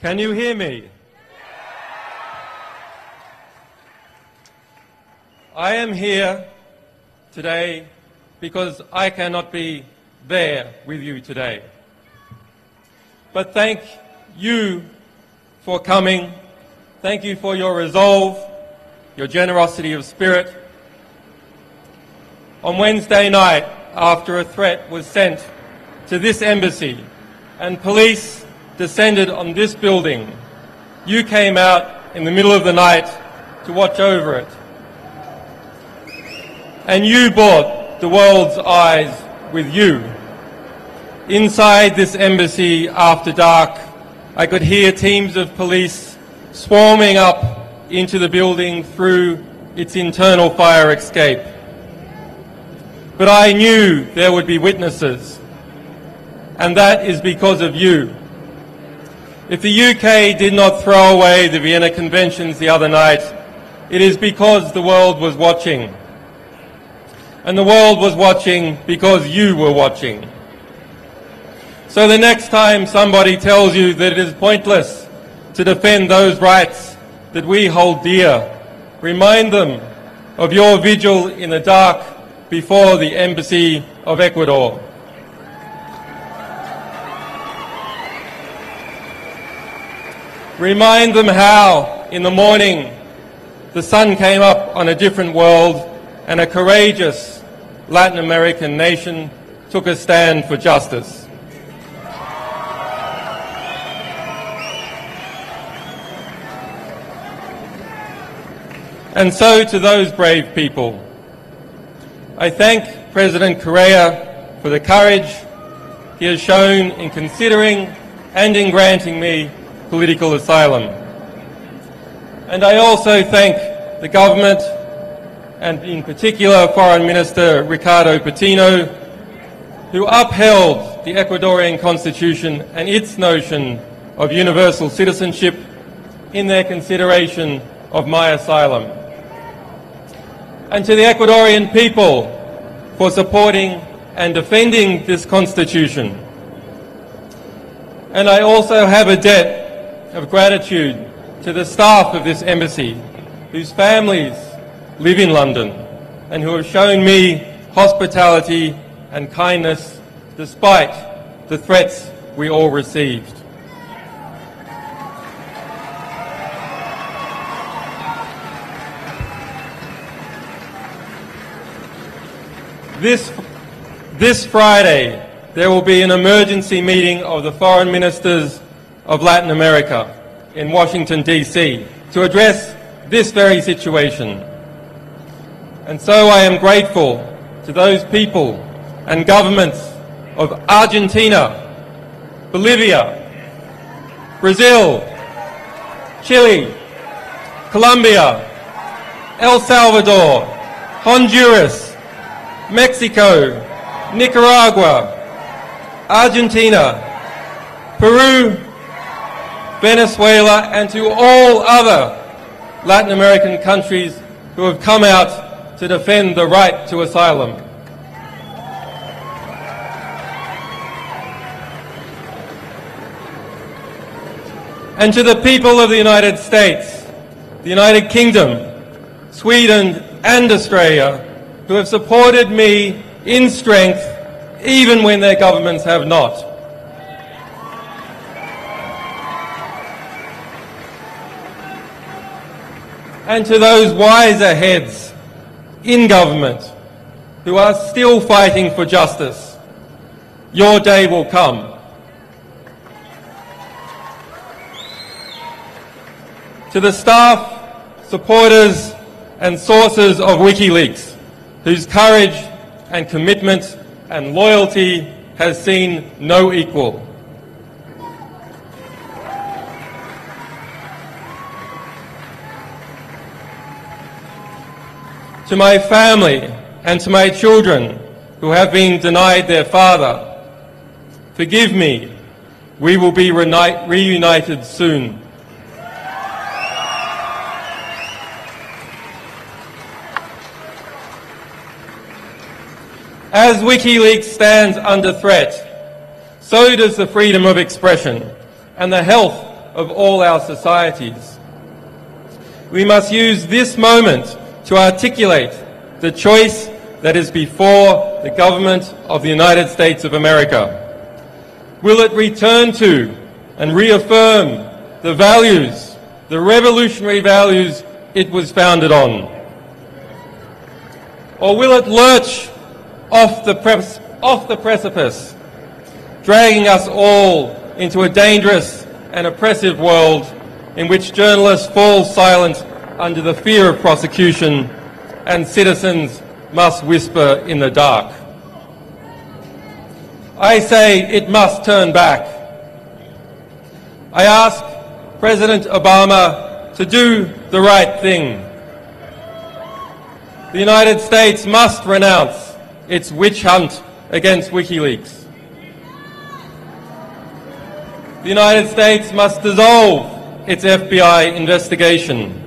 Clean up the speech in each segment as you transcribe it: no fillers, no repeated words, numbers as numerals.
Can you hear me? I am here today because I cannot be there with you today. But thank you for coming. Thank you for your resolve, your generosity of spirit. On Wednesday night, after a threat was sent to this embassy and police descended on this building, you came out in the middle of the night to watch over it. And you brought the world's eyes with you. Inside this embassy after dark, I could hear teams of police swarming up into the building through its internal fire escape. But I knew there would be witnesses, and that is because of you. If the UK did not throw away the Vienna Conventions the other night, it is because the world was watching. And the world was watching because you were watching. So the next time somebody tells you that it is pointless to defend those rights that we hold dear, remind them of your vigil in the dark before the Embassy of Ecuador. Remind them how, in the morning, the sun came up on a different world and a courageous Latin American nation took a stand for justice. And so to those brave people, I thank President Correa for the courage he has shown in considering and in granting me political asylum. And I also thank the government, and in particular Foreign Minister Ricardo Patino, who upheld the Ecuadorian Constitution and its notion of universal citizenship in their consideration of my asylum. And to the Ecuadorian people for supporting and defending this Constitution. And I also have a debt of gratitude to the staff of this embassy, whose families live in London and who have shown me hospitality and kindness despite the threats we all received. This Friday, there will be an emergency meeting of the foreign ministers of Latin America in Washington, D.C. to address this very situation. And so I am grateful to those people and governments of Argentina, Bolivia, Brazil, Chile, Colombia, El Salvador, Honduras, Mexico, Nicaragua, Argentina, Peru, Venezuela, and to all other Latin American countries who have come out to defend the right to asylum. And to the people of the United States, the United Kingdom, Sweden, and Australia, who have supported me in strength even when their governments have not. And to those wiser heads in government who are still fighting for justice, your day will come. To the staff, supporters and sources of WikiLeaks, whose courage and commitment and loyalty has seen no equal. To my family and to my children who have been denied their father, forgive me, we will be reunited soon. As WikiLeaks stands under threat, so does the freedom of expression and the health of all our societies. We must use this moment to articulate the choice that is before the government of the United States of America. Will it return to and reaffirm the values, the revolutionary values it was founded on? Or will it lurch off the precipice, dragging us all into a dangerous and oppressive world in which journalists fall silent under the fear of prosecution and citizens must whisper in the dark? I say it must turn back. I ask President Obama to do the right thing. The United States must renounce its witch hunt against WikiLeaks. The United States must dissolve its FBI investigation.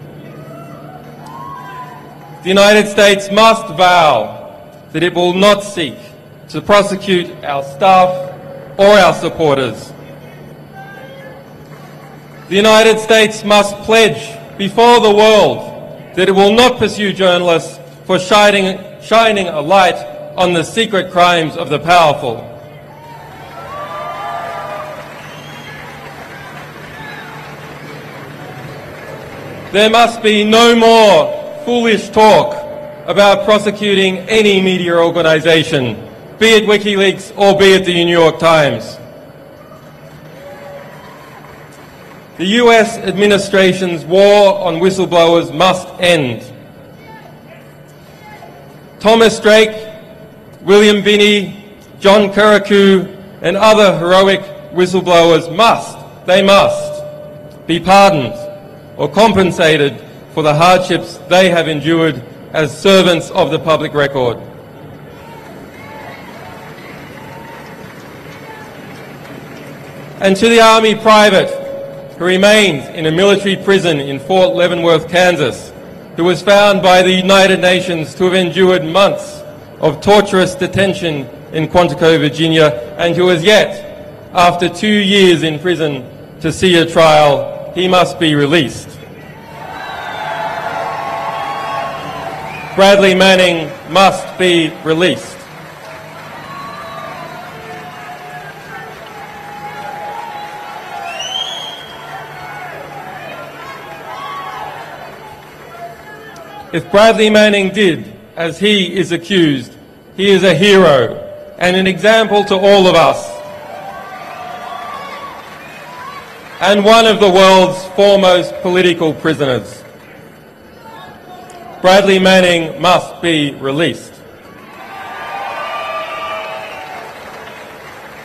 The United States must vow that it will not seek to prosecute our staff or our supporters. The United States must pledge before the world that it will not pursue journalists for shining a light on the secret crimes of the powerful. There must be no more foolish talk about prosecuting any media organisation, be it WikiLeaks or be it the New York Times. The US administration's war on whistleblowers must end. Thomas Drake, William Binney, John Kirikou and other heroic whistleblowers must be pardoned or compensated for the hardships they have endured as servants of the public record. And to the Army private who remains in a military prison in Fort Leavenworth, Kansas, who was found by the United Nations to have endured months of torturous detention in Quantico, Virginia, and who has yet, after 2 years in prison, to see a trial, he must be released. Bradley Manning must be released. If Bradley Manning did as he is accused, he is a hero and an example to all of us, and one of the world's foremost political prisoners. Bradley Manning must be released.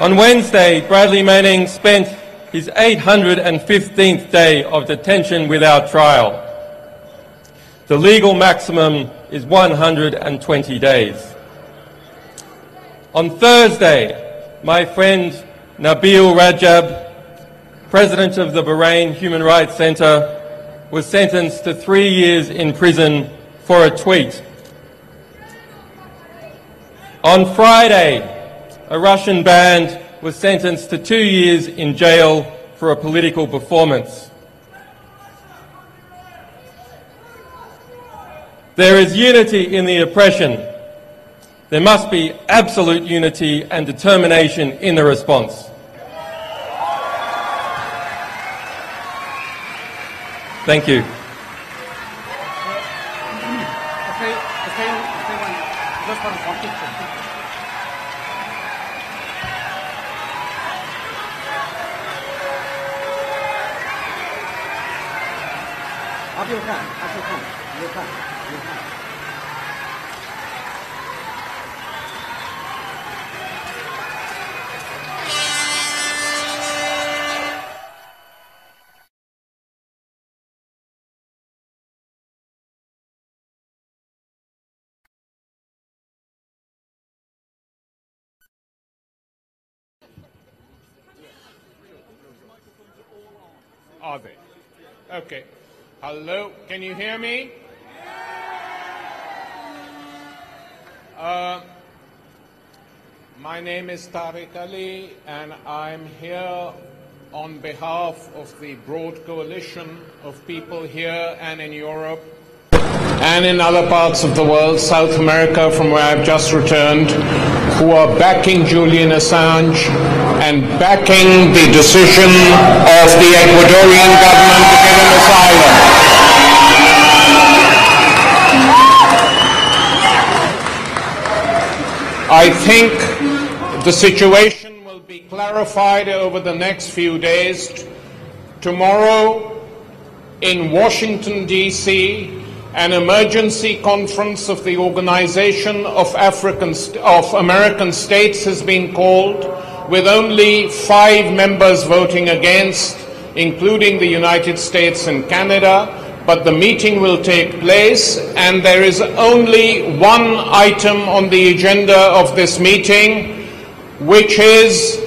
On Wednesday, Bradley Manning spent his 815th day of detention without trial. The legal maximum is 120 days. On Thursday, my friend Nabil Rajab, president of the Bahrain Human Rights Centre, was sentenced to 3 years in prison for a tweet. On Friday, a Russian band was sentenced to 2 years in jail for a political performance. There is unity in the oppression. There must be absolute unity and determination in the response. Thank you. Are they? Okay. Hello, can you hear me? My name is Tariq Ali, and I'm here on behalf of the broad coalition of people here and in Europe and in other parts of the world, South America, from where I've just returned, who are backing Julian Assange and backing the decision of the Ecuadorian government to give him asylum. I think the situation will be clarified over the next few days. Tomorrow, in Washington, D.C., an emergency conference of the Organization of American States has been called, with only 5 members voting against, including the United States and Canada. But the meeting will take place, and there is only one item on the agenda of this meeting, which is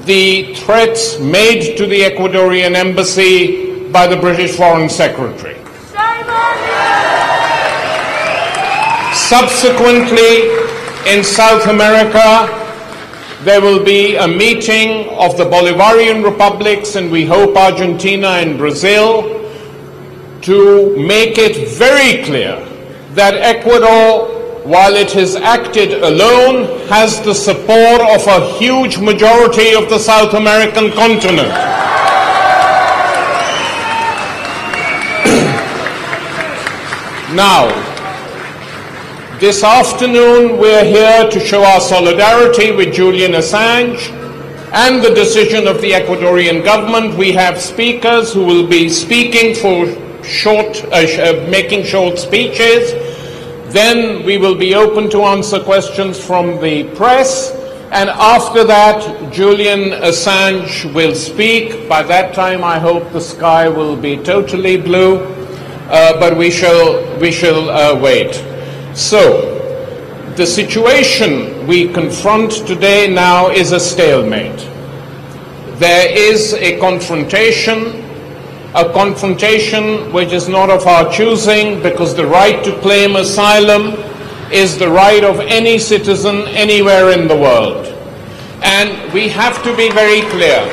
the threats made to the Ecuadorian embassy by the British Foreign Secretary. Subsequently, in South America, there will be a meeting of the Bolivarian republics, and we hope Argentina and Brazil, to make it very clear that Ecuador, while it has acted alone, has the support of a huge majority of the South American continent. Now, this afternoon we're here to show our solidarity with Julian Assange and the decision of the Ecuadorian government. We have speakers who will be speaking for making short speeches. Then we will be open to answer questions from the press, and after that Julian Assange will speak. By that time I hope the sky will be totally blue, but we shall wait. So the situation we confront today now is a stalemate. There is a confrontation which is not of our choosing, because the right to claim asylum is the right of any citizen anywhere in the world. And we have to be very clear.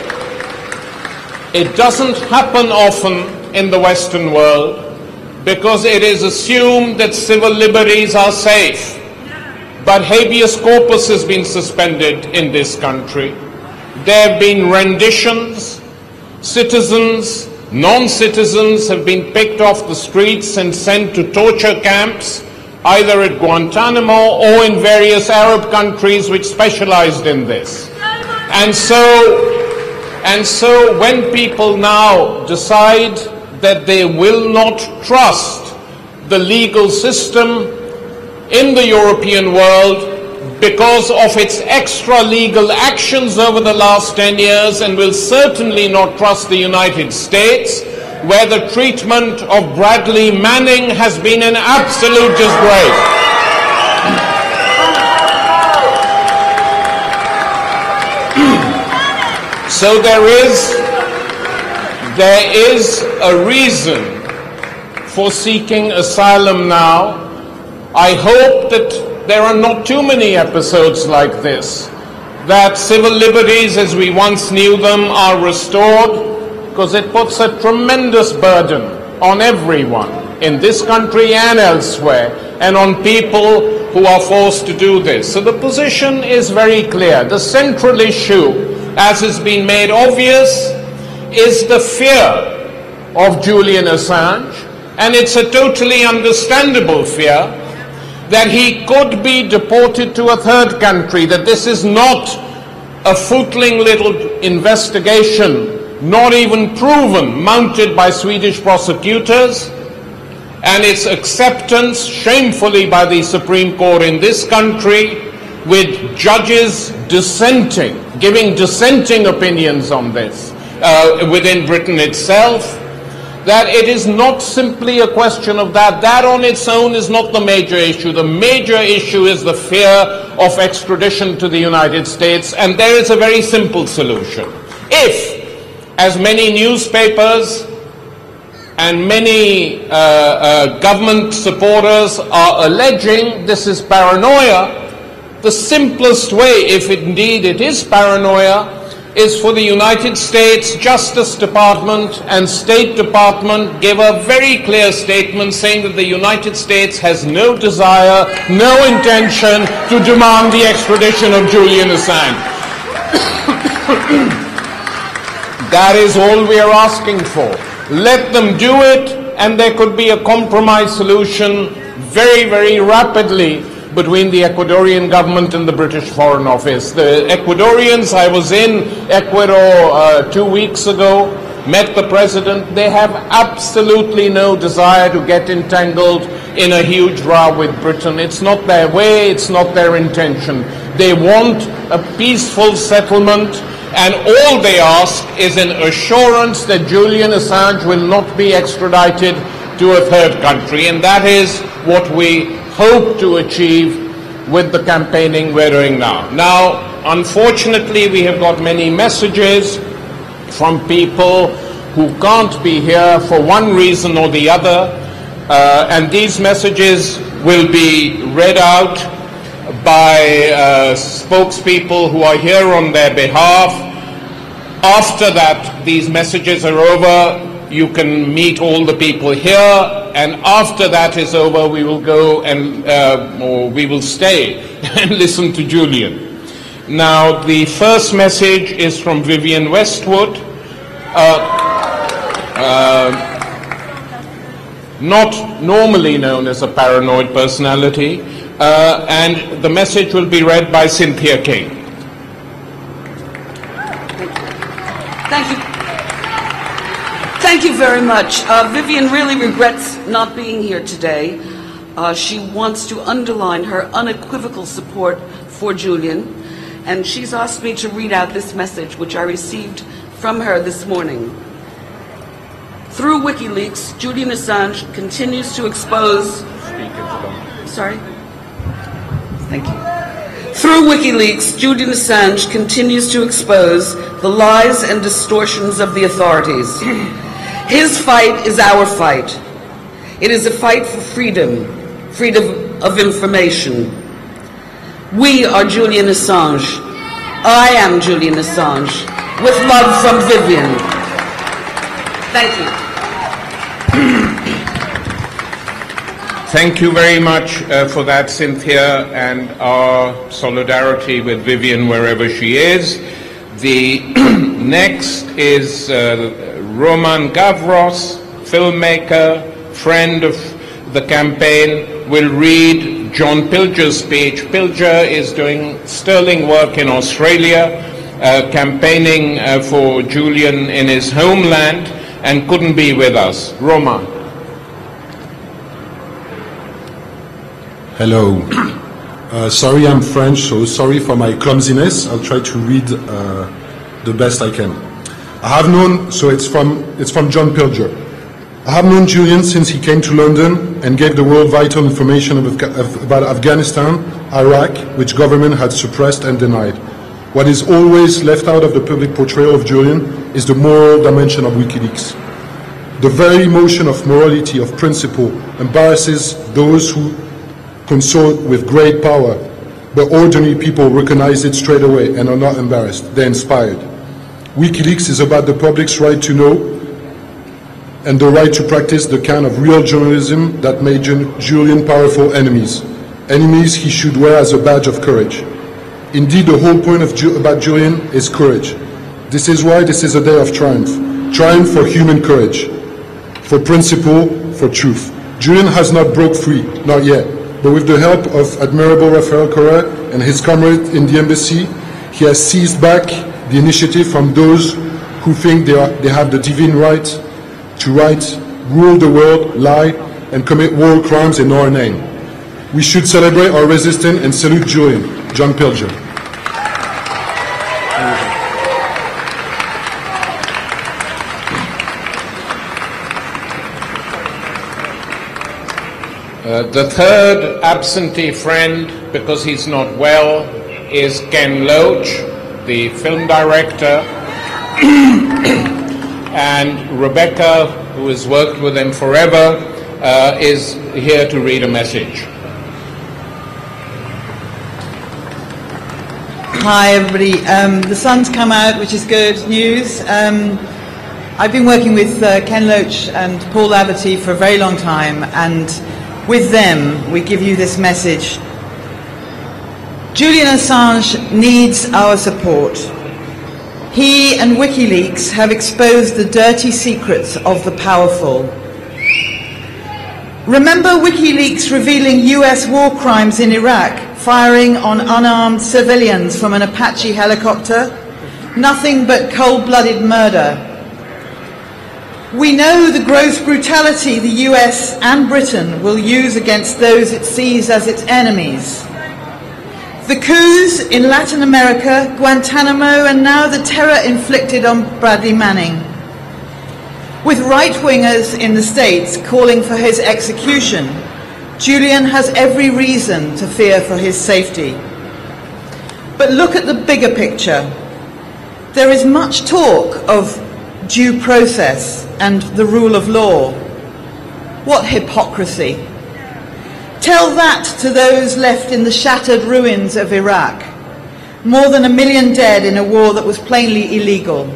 It doesn't happen often in the Western world, because it is assumed that civil liberties are safe. But habeas corpus has been suspended in this country. There have been renditions. Citizens, non-citizens have been picked off the streets and sent to torture camps, either at Guantanamo or in various Arab countries which specialized in this. And so when people now decide that they will not trust the legal system in the European world because of its extra-legal actions over the last 10 years, and will certainly not trust the United States, where the treatment of Bradley Manning has been an absolute disgrace. So there is a reason for seeking asylum now. I hope that there are not too many episodes like this, that civil liberties as we once knew them are restored, because it puts a tremendous burden on everyone in this country and elsewhere, and on people who are forced to do this. So the position is very clear. The central issue, as has been made obvious, is the fear of Julian Assange, and it's a totally understandable fear that he could be deported to a third country, that this is not a footling little investigation, not even proven, mounted by Swedish prosecutors, and its acceptance shamefully by the Supreme Court in this country, with judges dissenting, giving dissenting opinions on this within Britain itself. That it is not simply a question of that. That on its own is not the major issue. The major issue is the fear of extradition to the United States, and there is a very simple solution. If, as many newspapers and many government supporters are alleging, this is paranoia, the simplest way, if indeed it is paranoia, is for the United States Justice Department and State Department give a very clear statement saying that the United States has no desire, no intention to demand the extradition of Julian Assange. That is all we are asking for. Let them do it, and there could be a compromise solution very, very rapidly between the Ecuadorian government and the British Foreign Office. The Ecuadorians, I was in Ecuador 2 weeks ago, met the president. They have absolutely no desire to get entangled in a huge row with Britain. It's not their way, it's not their intention. They want a peaceful settlement, and all they ask is an assurance that Julian Assange will not be extradited to a third country, and that is what we hope to achieve with the campaigning we're doing now. Now, unfortunately, we have got many messages from people who can't be here for one reason or the other, and these messages will be read out by spokespeople who are here on their behalf. After that, these messages are over, you can meet all the people here, and after that is over, we will go and, or we will stay and listen to Julian. Now, the first message is from Vivienne Westwood, not normally known as a paranoid personality, and the message will be read by Cynthia King. Thank you. Thank you very much. Vivian really regrets not being here today. She wants to underline her unequivocal support for Julian, and she's asked me to read out this message, which I received from her this morning. Through WikiLeaks, Julian Assange continues to expose... Sorry? Thank you. Through WikiLeaks, Julian Assange continues to expose the lies and distortions of the authorities. His fight is our fight. It is a fight for freedom, freedom of information. We are Julian Assange. I am Julian Assange. With love from Vivian. Thank you. Thank you very much for that, Cynthia, and our solidarity with Vivian wherever she is. The next is Roman Gavros, filmmaker, friend of the campaign, will read John Pilger's speech. Pilger is doing sterling work in Australia, campaigning for Julian in his homeland, and couldn't be with us. Roman. Hello. Sorry, I'm French, so sorry for my clumsiness. I'll try to read the best I can. I have known, so it's from John Pilger. I have known Julian since he came to London and gave the world vital information about Afghanistan, Iraq, which government had suppressed and denied. What is always left out of the public portrayal of Julian is the moral dimension of WikiLeaks. The very notion of morality, of principle, embarrasses those who consort with great power, but ordinary people recognize it straight away and are not embarrassed. They're inspired. WikiLeaks is about the public's right to know and the right to practice the kind of real journalism that made Julian powerful enemies. Enemies he should wear as a badge of courage. Indeed, the whole point about Julian is courage. This is why this is a day of triumph. Triumph for human courage, for principle, for truth. Julian has not broke free, not yet. But with the help of Admiral Rafael Correa and his comrades in the embassy, he has seized back the initiative from those who think they have the divine right to rule the world, lie, and commit war crimes in our name. We should celebrate our resistance and salute Julian. John Pilger. The third absentee friend, because he's not well, is Ken Loach, the film director, and Rebecca, who has worked with him forever, is here to read a message. Hi, everybody. The sun's come out, which is good news. I've been working with Ken Loach and Paul Laverty for a very long time, and with them, we give you this message. Julian Assange needs our support. He and WikiLeaks have exposed the dirty secrets of the powerful. Remember WikiLeaks revealing US war crimes in Iraq, firing on unarmed civilians from an Apache helicopter? Nothing but cold-blooded murder. We know the gross brutality the US and Britain will use against those it sees as its enemies. The coups in Latin America, Guantanamo, and now the terror inflicted on Bradley Manning. With right-wingers in the States calling for his execution, Julian has every reason to fear for his safety. But look at the bigger picture. There is much talk of due process and the rule of law. What hypocrisy! Tell that to those left in the shattered ruins of Iraq. More than 1 million dead in a war that was plainly illegal.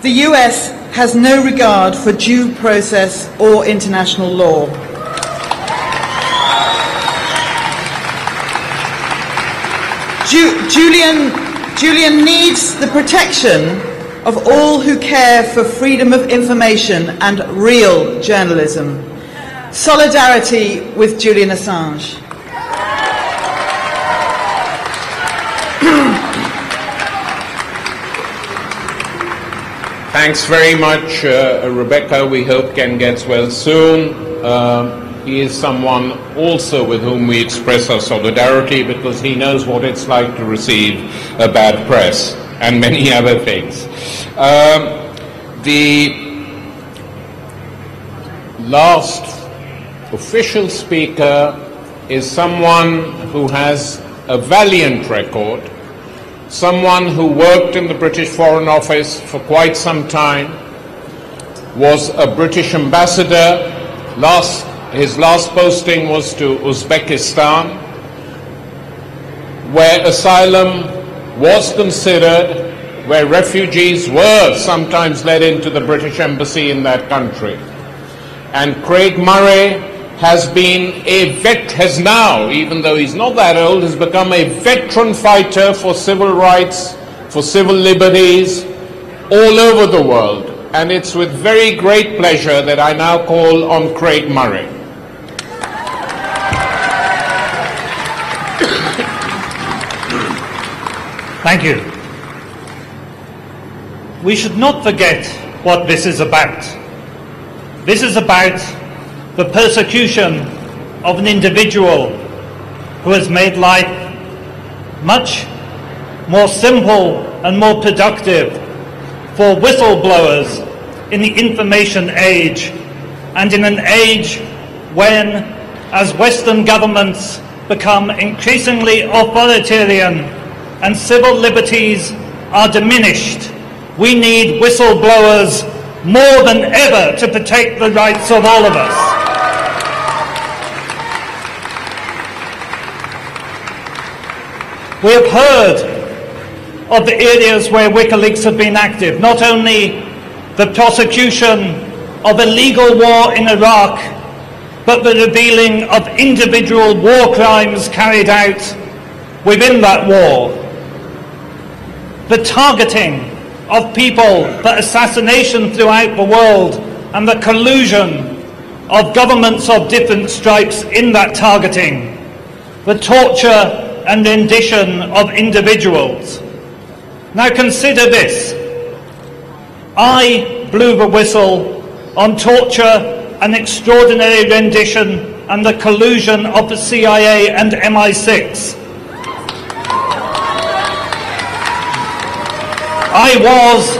The US has no regard for due process or international law. Julian needs the protection of all who care for freedom of information and real journalism. Solidarity with Julian Assange. Thanks very much, Rebecca. We hope Ken gets well soon. He is someone also with whom we express our solidarity because he knows what it's like to receive a bad press and many other things. The last official speaker is someone who has a valiant record, someone who worked in the British Foreign Office for quite some time, was a British ambassador. His last posting was to Uzbekistan, where asylum was considered, where refugees were sometimes led into the British embassy in that country. And Craig Murray has now, even though he's not that old, has become a veteran fighter for civil rights, for civil liberties all over the world. And it's with very great pleasure that I now call on Craig Murray. Thank you. We should not forget what this is about. This is about the persecution of an individual who has made life much more simple and more productive for whistleblowers in the information age, and in an age when, as Western governments become increasingly authoritarian and civil liberties are diminished, we need whistleblowers more than ever to protect the rights of all of us. We have heard of the areas where WikiLeaks have been active, not only the prosecution of illegal war in Iraq, but the revealing of individual war crimes carried out within that war, the targeting of people for assassination throughout the world, and the collusion of governments of different stripes in that targeting, the torture and rendition of individuals. Now consider this. I blew the whistle on torture and extraordinary rendition and the collusion of the CIA and MI6. I was,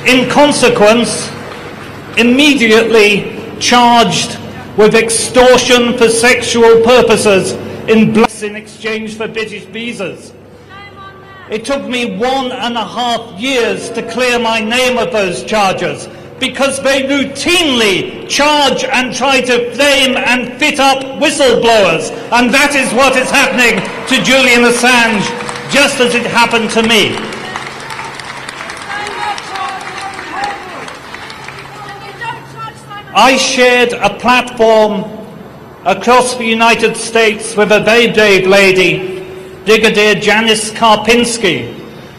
in consequence, immediately charged with extortion for sexual purposes in exchange for British visas. It took me 1.5 years to clear my name of those charges, because they routinely charge and try to frame and fit up whistleblowers, and that is what is happening to Julian Assange just as it happened to me. I shared a platform across the United States with a very brave lady, Brigadier Janice Karpinski,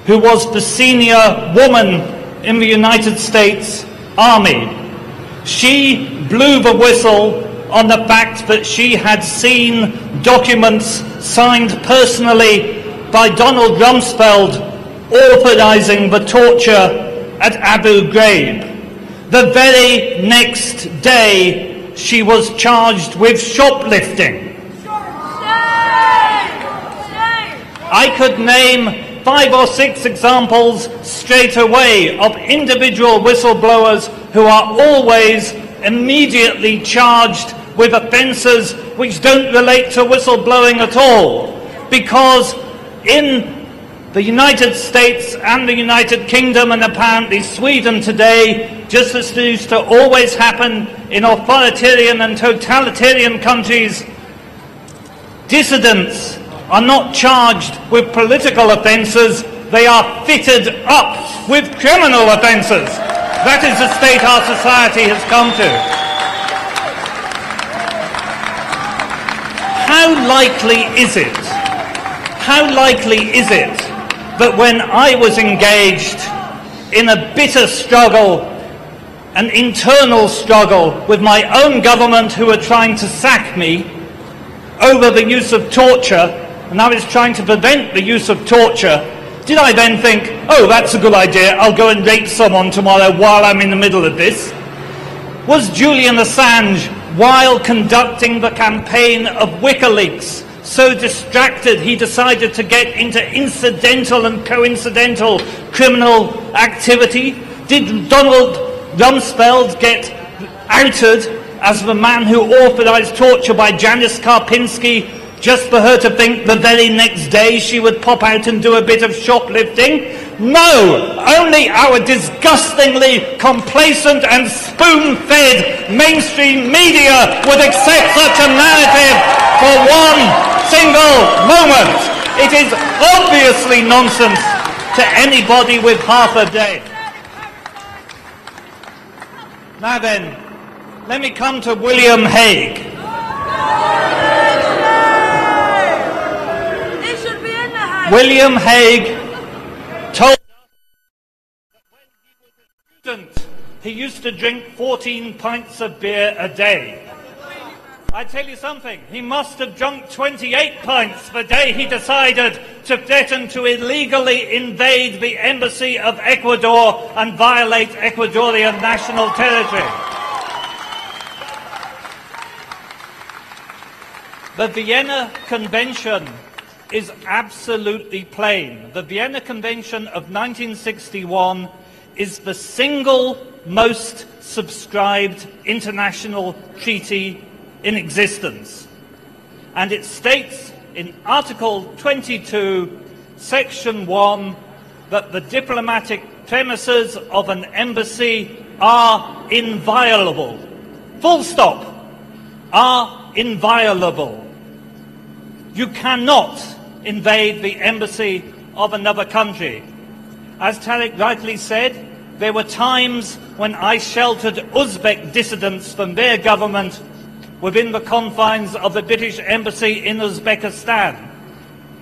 who was the senior woman in the United States Army. She blew the whistle on the fact that she had seen documents signed personally by Donald Rumsfeld authorizing the torture at Abu Ghraib. The very next day, she was charged with shoplifting. I could name 5 or 6 examples straight away of individual whistleblowers who are always immediately charged with offences which don't relate to whistleblowing at all, because in the United States and the United Kingdom, and apparently Sweden today, just as it used to always happen in authoritarian and totalitarian countries, dissidents are not charged with political offences, they are fitted up with criminal offences. That is the state our society has come to. How likely is it that when I was engaged in a bitter struggle, an internal struggle with my own government who were trying to sack me over the use of torture, and I was trying to prevent the use of torture, did I then think, oh, that's a good idea, I'll go and rape someone tomorrow while I'm in the middle of this? Was Julian Assange, while conducting the campaign of WikiLeaks, so distracted he decided to get into incidental and coincidental criminal activity? Did Donald Rumsfeld get outed as the man who authorized torture by Janice Karpinski just for her to think the very next day she would pop out and do a bit of shoplifting? No! Only our disgustingly complacent and spoon-fed mainstream media would accept such a narrative for one single moment. It is obviously nonsense to anybody with half a day. Now then, let me come to William Hague. William Hague told us that when he was a student, he used to drink 14 pints of beer a day. I tell you something, he must have drunk 28 pints the day he decided to threaten to illegally invade the embassy of Ecuador and violate Ecuadorian national territory. The Vienna Convention is absolutely plain. The Vienna Convention of 1961 is the single most subscribed international treaty in existence. And it states in Article 22, Section 1, that the diplomatic premises of an embassy are inviolable. Full stop. Are inviolable. You cannot invade the embassy of another country. As Tarek rightly said, there were times when I sheltered Uzbek dissidents from their government within the confines of the British Embassy in Uzbekistan.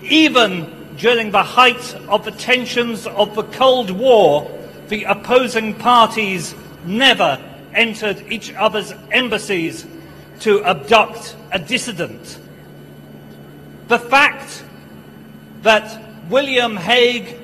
Even during the height of the tensions of the Cold War, the opposing parties never entered each other's embassies to abduct a dissident. The fact that William Hague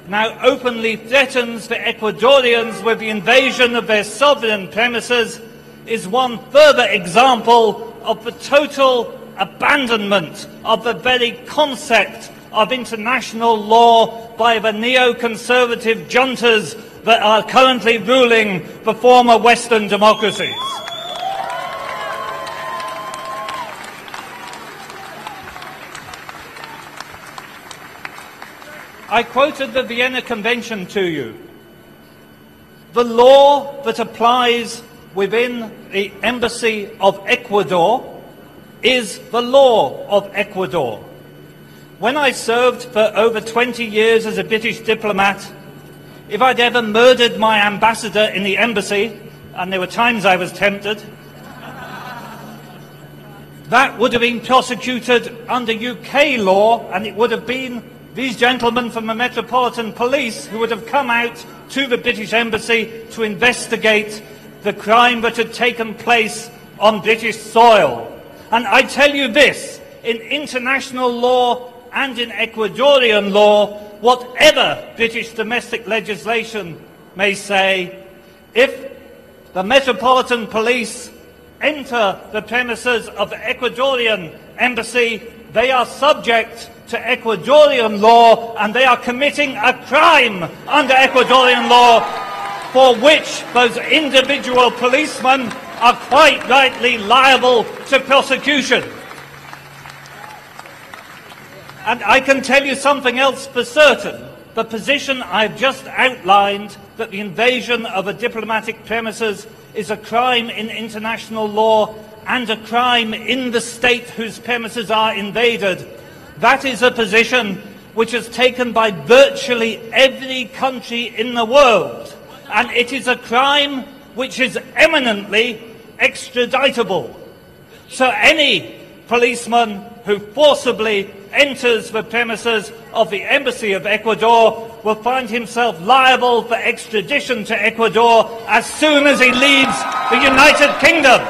now openly threatens the Ecuadorians with the invasion of their sovereign premises is one further example of the total abandonment of the very concept of international law by the neoconservative juntas that are currently ruling the former Western democracies. I quoted the Vienna Convention to you. The law that applies within the Embassy of Ecuador is the law of Ecuador. when I served for over 20 years as a British diplomat, if I'd ever murdered my ambassador in the embassy, and there were times I was tempted, that would have been prosecuted under UK law, and it would have been these gentlemen from the Metropolitan Police who would have come out to the British Embassy to investigate the crime that had taken place on British soil. And I tell you this, in international law and in Ecuadorian law, whatever British domestic legislation may say, if the Metropolitan Police enter the premises of the Ecuadorian embassy, they are subject to Ecuadorian law and they are committing a crime under Ecuadorian law for which those individual policemen are quite rightly liable to prosecution. And I can tell you something else for certain. The position I've just outlined, that the invasion of a diplomatic premises is a crime in international law and a crime in the state whose premises are invaded, that is a position which is taken by virtually every country in the world. And it is a crime which is eminently extraditable. So any policeman who forcibly enters the premises of the Embassy of Ecuador will find himself liable for extradition to Ecuador as soon as he leaves the United Kingdom.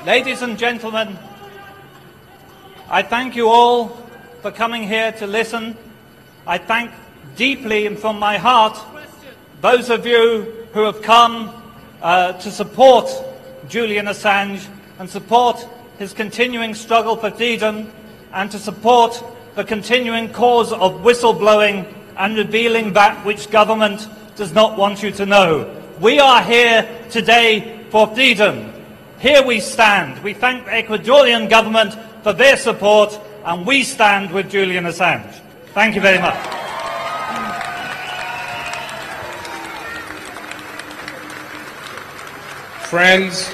Ladies and gentlemen, I thank you all for coming here to listen. I thank deeply and from my heart those of you who have come to support Julian Assange and support his continuing struggle for freedom and to support the continuing cause of whistleblowing and revealing that which government does not want you to know. We are here today for freedom. Here we stand. We thank the Ecuadorian government for their support, and we stand with Julian Assange. Thank you very much. Friends,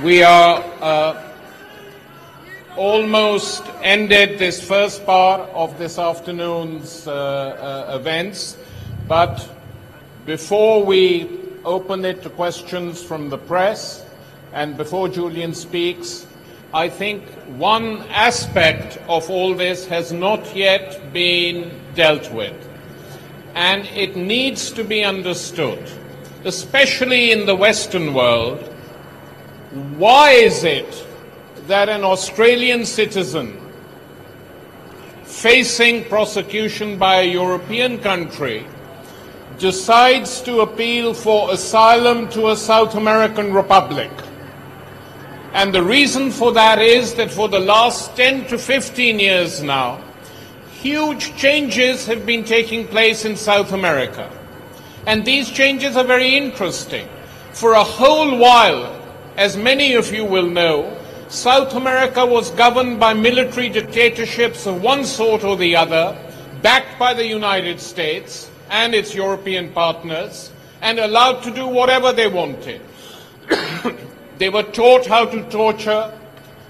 we are almost ended this first part of this afternoon's events, but before we open it to questions from the press and before Julian speaks, I think one aspect of all this has not yet been dealt with, and it needs to be understood, especially in the Western world. Why is it that an Australian citizen facing prosecution by a European country decides to appeal for asylum to a South American republic? And the reason for that is that for the last 10 to 15 years now, huge changes have been taking place in South America. And these changes are very interesting. For a whole while, as many of you will know, South America was governed by military dictatorships of one sort or the other, backed by the United States and its European partners, and allowed to do whatever they wanted. They were taught how to torture,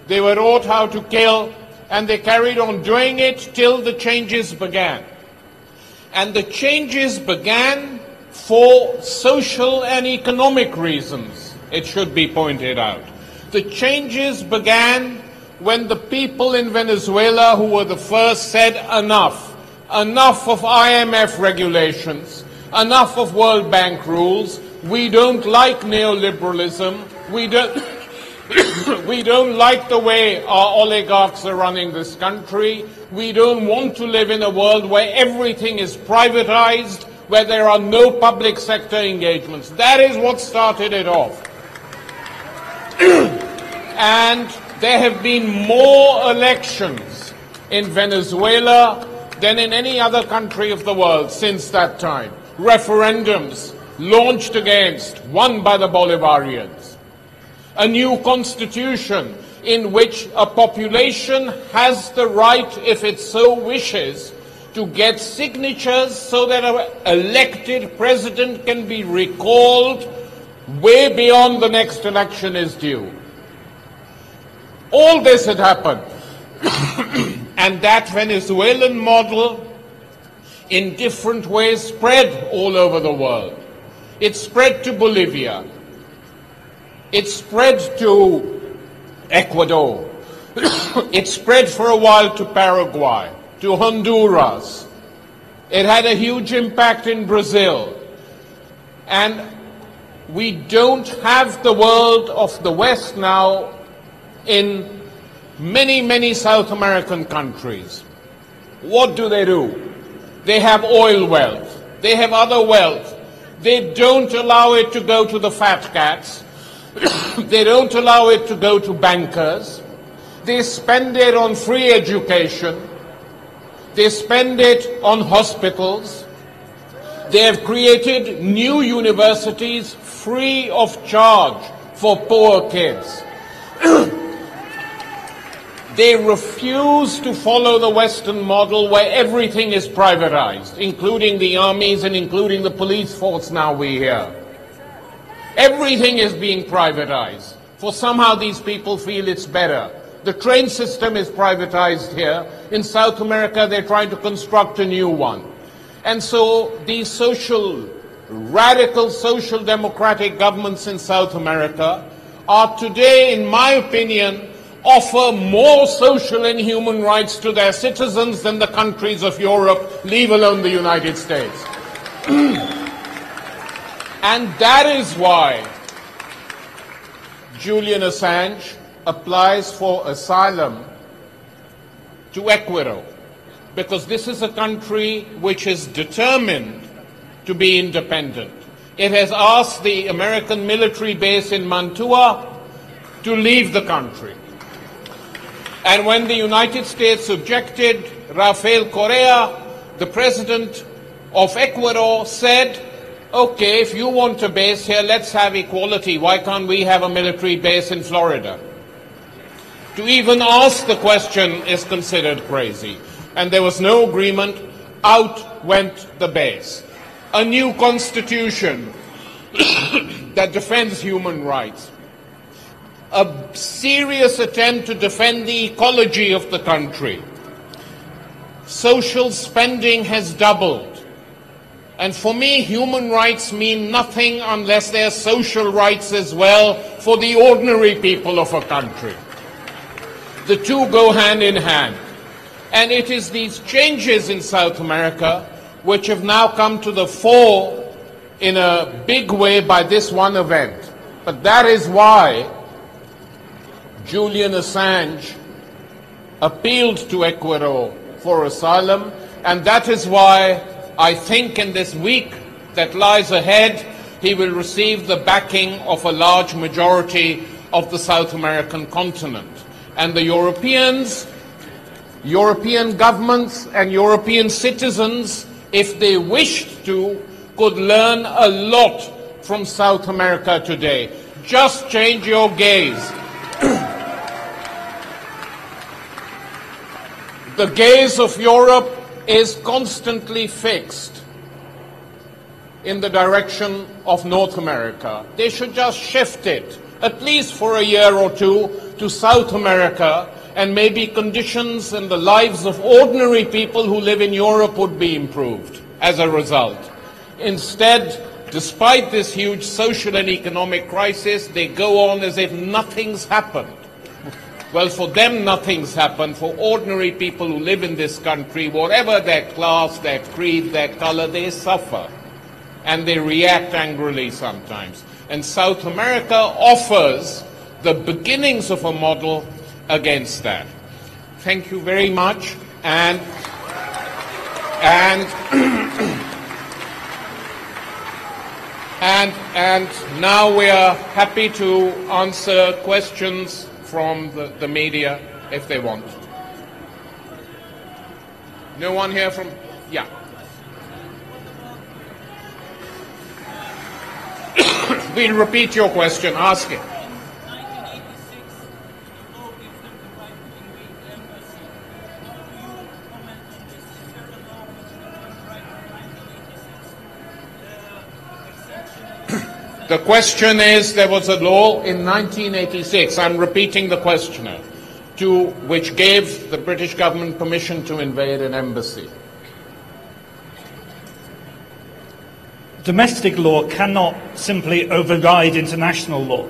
they were taught how to kill, and they carried on doing it till the changes began. And the changes began for social and economic reasons, it should be pointed out. The changes began when the people in Venezuela, who were the first, said enough. Enough of IMF regulations, enough of World Bank rules. We don't like neoliberalism. We don't like the way our oligarchs are running this country. We don't want to live in a world where everything is privatized, where there are no public sector engagements. That is what started it off. And there have been more elections in Venezuela than in any other country of the world since that time. Referendums launched against, won by the Bolivarians. A new constitution in which a population has the right, if it so wishes, to get signatures so that an elected president can be recalled way beyond the next election is due. All this had happened. And that Venezuelan model in different ways spread all over the world. It spread to Bolivia. It spread to Ecuador. It spread for a while to Paraguay, to Honduras. It had a huge impact in Brazil. And we don't have the world of the West now in many, many South American countries. What do? They have oil wealth. They have other wealth. They don't allow it to go to the fat cats. They don't allow it to go to bankers. They spend it on free education. They spend it on hospitals. They have created new universities free of charge for poor kids. They refuse to follow the Western model where everything is privatized, including the armies and including the police force now we hear. Everything is being privatized, for somehow these people feel it's better. The train system is privatized here. In South America, they're trying to construct a new one. And so these radical social democratic governments in South America are today, in my opinion, offer more social and human rights to their citizens than the countries of Europe, leave alone the United States. And that is why Julian Assange applies for asylum to Ecuador, because this is a country which is determined to be independent. It has asked the American military base in Mantua to leave the country. And when the United States objected, Rafael Correa, the president of Ecuador, said, okay, if you want a base here, let's have equality. Why can't we have a military base in Florida? To even ask the question is considered crazy. And there was no agreement. Out went the base. A new constitution that defends human rights. A serious attempt to defend the ecology of the country. Social spending has doubled. And for me, human rights mean nothing unless there are social rights as well for the ordinary people of a country. The two go hand in hand. And it is these changes in South America which have now come to the fore in a big way by this one event. But that is why Julian Assange appealed to Ecuador for asylum, and that is why I think in this week that lies ahead, he will receive the backing of a large majority of the South American continent. And the Europeans, European governments and European citizens, if they wished to, could learn a lot from South America today. Just change your gaze. The gaze of Europe is constantly fixed in the direction of North America. They should just shift it, at least for a year or two, to South America, and maybe conditions and the lives of ordinary people who live in Europe would be improved as a result. Instead, despite this huge social and economic crisis, they go on as if nothing's happened. Well, for them, nothing's happened. For ordinary people who live in this country, whatever their class, their creed, their color, they suffer. And they react angrily sometimes. And South America offers the beginnings of a model against that. Thank you very much. And now we are happy to answer questions from the media, if they want. No one here from... Yeah. We'll repeat your question. Ask it. The question is, there was a law in 1986, I'm repeating the questioner, which gave the British government permission to invade an embassy. Domestic law cannot simply override international law.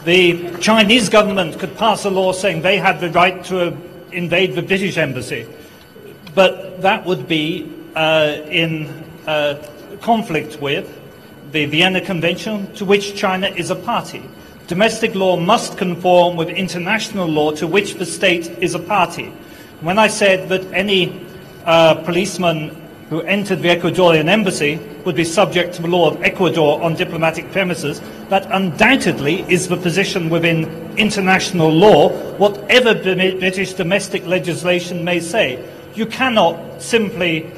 The Chinese government could pass a law saying they had the right to invade the British embassy, but that would be in conflict with the Vienna Convention, to which China is a party. Domestic law must conform with international law to which the state is a party. When I said that any policeman who entered the Ecuadorian embassy would be subject to the law of Ecuador on diplomatic premises, that undoubtedly is the position within international law, whatever British domestic legislation may say. You cannot simply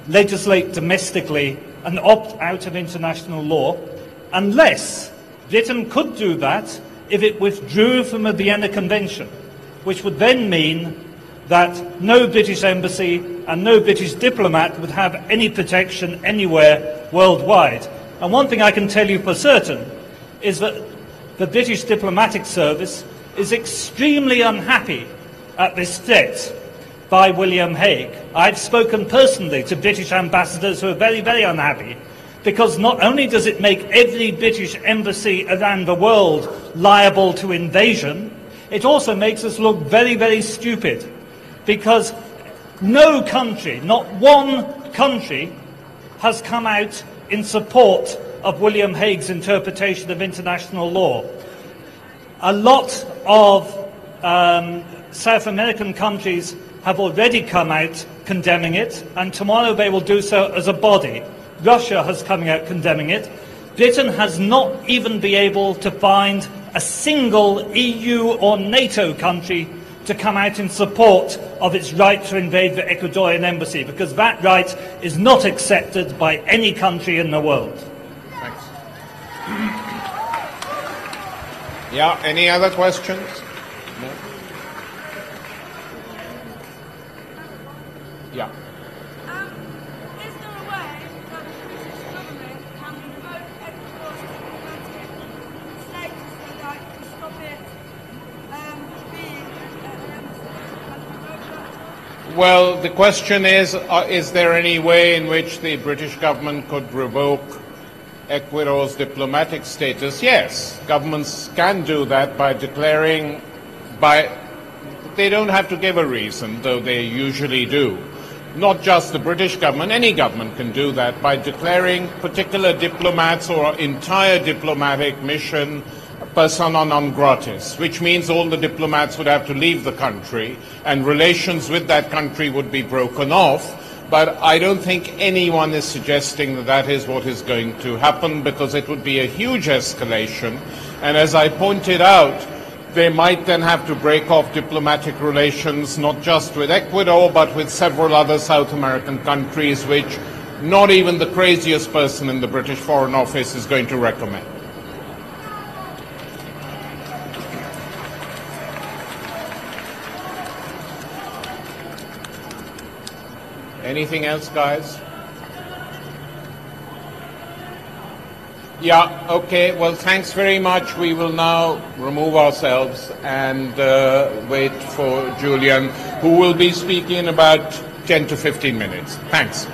legislate domestically and opt out of international law unless Britain could do that if it withdrew from the Vienna Convention, which would then mean that no British embassy and no British diplomat would have any protection anywhere worldwide. And one thing I can tell you for certain is that the British diplomatic service is extremely unhappy at this threat by William Hague. I've spoken personally to British ambassadors who are very, very unhappy, because not only does it make every British embassy around the world liable to invasion, it also makes us look very, very stupid, because no country, not one country, has come out in support of William Hague's interpretation of international law. A lot of South American countries have already come out condemning it, and tomorrow they will do so as a body. Russia has come out condemning it. Britain has not even been able to find a single EU or NATO country to come out in support of its right to invade the Ecuadorian embassy, because that right is not accepted by any country in the world. Thanks. Yeah, any other questions? No? Yeah. Is there a way that the British government can revoke Ecuador's diplomatic status so that it can stop it being an embassy? Can we revoke that? Well, the question is there any way in which the British government could revoke Ecuador's diplomatic status? Yes, governments can do that by declaring, they don't have to give a reason, though they usually do. Not just the British government, any government can do that by declaring particular diplomats or entire diplomatic mission persona non gratis, which means all the diplomats would have to leave the country and relations with that country would be broken off. But I don't think anyone is suggesting that that is what is going to happen, because it would be a huge escalation. And as I pointed out, they might then have to break off diplomatic relations, not just with Ecuador, but with several other South American countries, which not even the craziest person in the British Foreign Office is going to recommend. Anything else, guys? Yeah, okay. Well, thanks very much. We will now remove ourselves and wait for Julian, who will be speaking in about 10 to 15 minutes. Thanks.